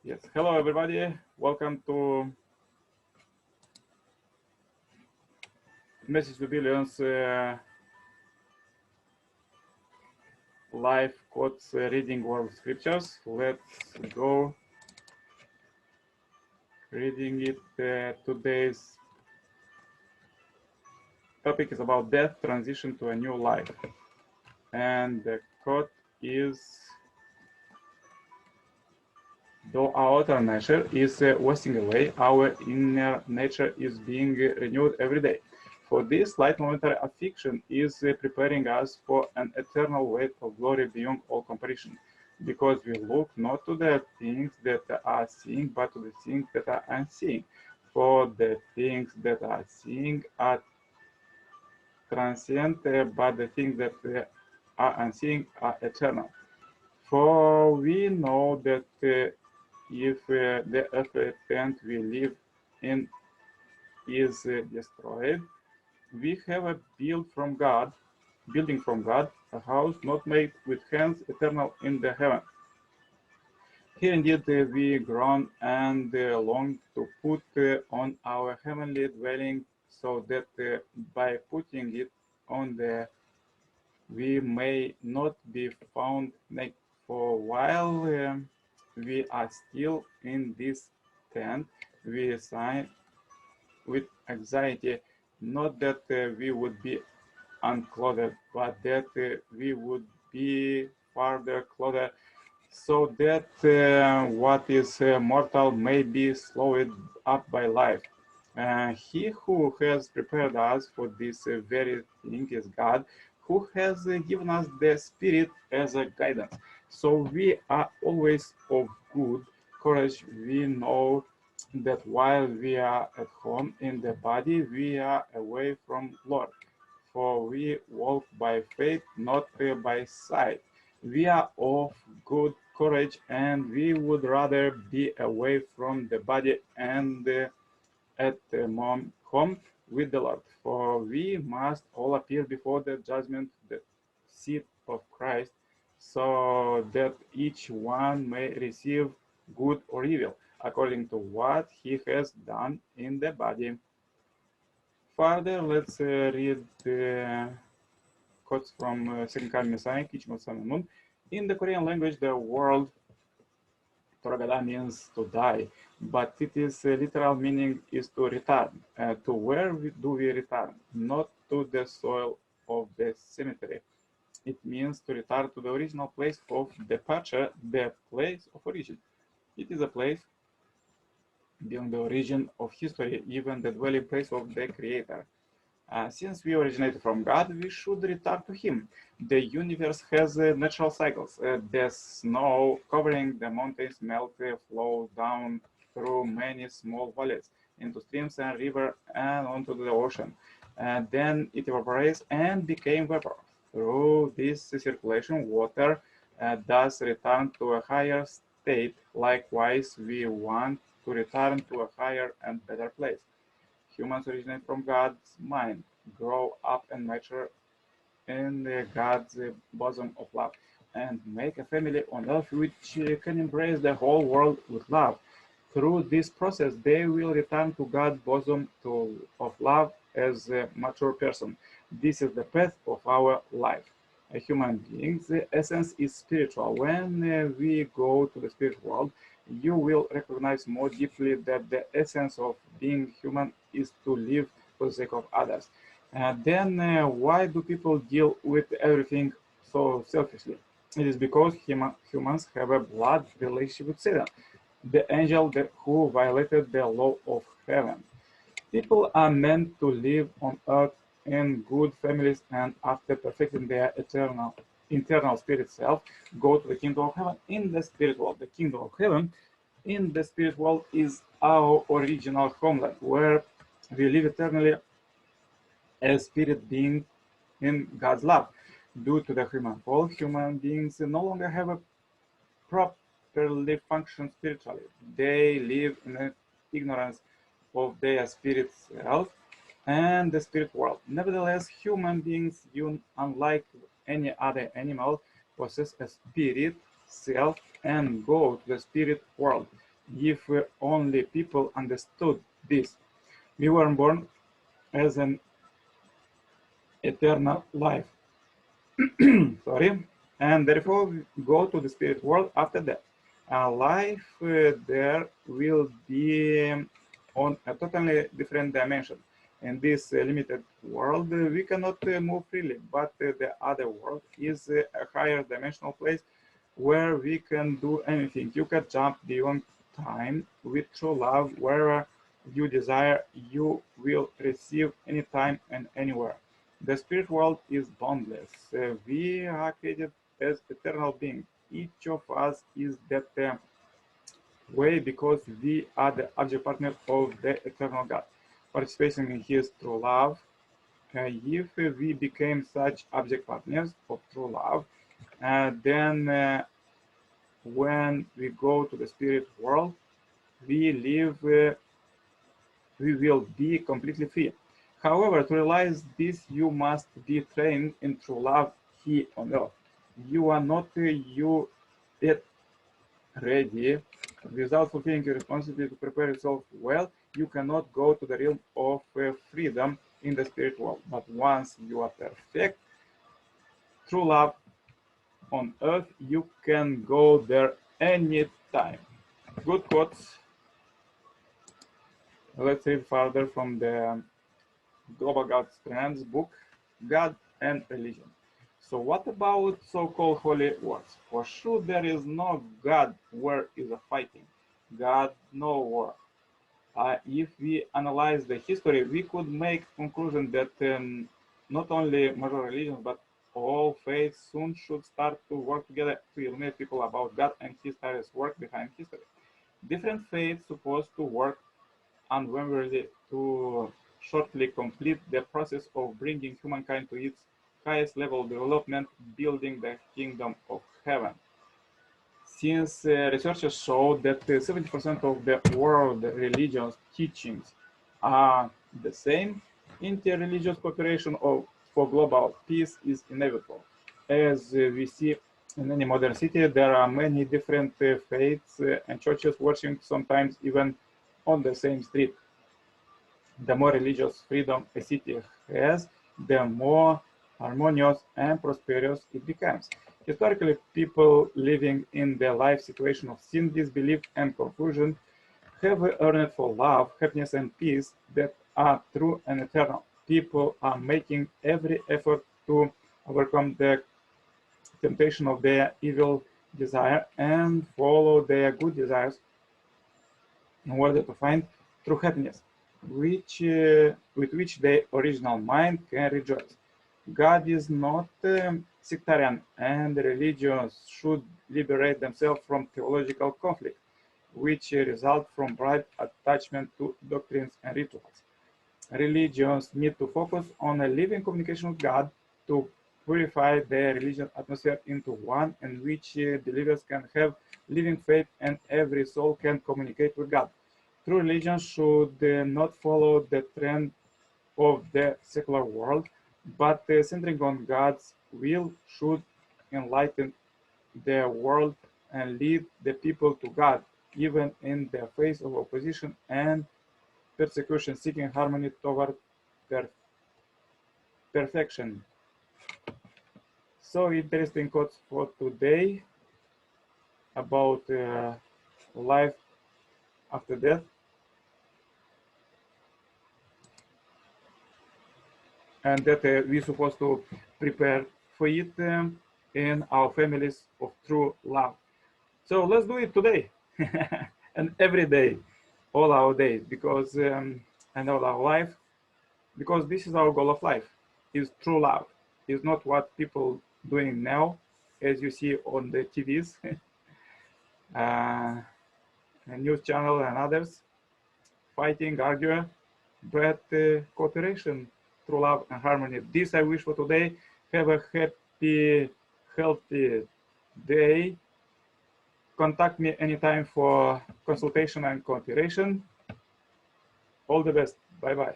Yes, hello everybody. Welcome to Message to Billions live quotes reading world scriptures. Let's go reading it. Today's topic is about death, transition to a new life. And the quote is, though our outer nature is wasting away, our inner nature is being renewed every day. For this light momentary affliction is preparing us for an eternal weight of glory beyond all comparison, because we look not to the things that are seen, but to the things that are unseen. For the things that are seen are transient, but the things that are unseen are eternal. For we know that if the earthly tent we live in is destroyed, we have a building from God, a house not made with hands, eternal in the heaven. Here indeed we groan and long to put on our heavenly dwelling, so that by putting it on we may not be found naked. For while we are still in this tent, we sigh with anxiety, not that we would be unclothed, but that we would be further clothed, so that what is mortal may be swallowed up by life. He who has prepared us for this very thing is God, who has given us the Spirit as a guidance. So we are always of good courage. We know that while we are at home in the body, we are away from Lord. For we walk by faith, not by sight. We are of good courage, and we would rather be away from the body and at home with the Lord. For we must all appear before the judgment, the seat of Christ, so that each one may receive good or evil, according to what he has done in the body. Further, let's read the quotes from Second Coming Messiah, Teaching of Sun and Moon. In the Korean language, the word Toragada means to die, but its literal meaning is to return. To where do we return? Not to the soil of the cemetery. It means to return to the original place of departure, the place of origin. It is a place beyond the origin of history, even the dwelling place of the Creator. Since we originated from God, we should return to Him. The universe has natural cycles. The snow covering the mountains flows down through many small valleys into streams and rivers and onto the ocean. Then it evaporates and became vapor. Through this circulation, water does return to a higher state. Likewise, we want to return to a higher and better place. Humans originate from God's mind, grow up and mature in God's bosom of love, and make a family on earth which can embrace the whole world with love. Through this process, they will return to God's bosom of love as a mature person. This is the path of our life. A human being's essence is spiritual. When we go to the spirit world, you will recognize more deeply that the essence of being human is to live for the sake of others. Then why do people deal with everything so selfishly? It is because humans have a blood relationship with Satan, the angel who violated the law of heaven. People are meant to live on earth in good families, and after perfecting their internal spirit self, go to the kingdom of heaven in the spirit world. The kingdom of heaven in the spirit world is our original homeland, where we live eternally as spirit beings in God's love. Due to the human fall, human beings no longer have a properly function spiritually. They live in ignorance of their spirit self and the spirit world. Nevertheless, human beings, unlike any other animal, possess a spirit self and go to the spirit world. if only people understood this. We were born as an eternal life. Sorry. And therefore we go to the spirit world after that. Life there will be on a totally different dimension. In this limited world, we cannot move freely, but the other world is a higher dimensional place where we can do anything. You can jump beyond time with true love. Wherever you desire, you will receive anytime and anywhere. The spirit world is boundless. We are created as eternal beings. Each of us is that way because we are the object partner of the eternal God, participating in His true love. If we became such object partners of true love, then when we go to the spirit world, we live, we will be completely free. However, to realize this, you must be trained in true love here on earth. You are not yet ready. Without fulfilling your responsibility to prepare yourself well, you cannot go to the realm of freedom in the spirit world. But once you are perfect, true love on earth, you can go there anytime. Good quotes. Let's read further from the Global God's Trends book, God and Religion. So what about so-called holy wars? For sure there is no God where is a fighting. God, no war. If we analyze the history, we could make conclusion that not only major religions, but all faiths soon should start to work together to illuminate people about God and His tireless work behind history. Different faiths supposed to work unwaveringly to shortly complete the process of bringing humankind to its highest level of development, building the kingdom of heaven. Since researchers show that 70% of the world religions teachings are the same, inter-religious cooperation for global peace is inevitable. As we see in any modern city, there are many different faiths and churches worshiping sometimes even on the same street. The more religious freedom a city has, the more harmonious and prosperous it becomes. Historically, people living in the life situation of sin, disbelief, and confusion have earned for love, happiness, and peace that are true and eternal. People are making every effort to overcome the temptation of their evil desire and follow their good desires in order to find true happiness, with which the original mind can rejoice. God is not sectarian, and religions should liberate themselves from theological conflict, which result from pride, attachment to doctrines and rituals. Religions need to focus on a living communication with God to purify their religious atmosphere into one in which believers can have living faith and every soul can communicate with God. True religion should not follow the trend of the secular world, but centering on God's will should enlighten the world and lead the people to God, even in the face of opposition and persecution, seeking harmony toward perfection. So interesting quotes for today about life after death. And that we're supposed to prepare for it in our families of true love. So let's do it today and every day, all our days, because and all our life, because this is our goal of life, is true love. Is not what people doing now, as you see on the TVs, and news channel and others, fighting, arguing, but cooperation, true love and harmony. This I wish for today. Have a happy, healthy day. Contact me anytime for consultation and cooperation. All the best. Bye-bye.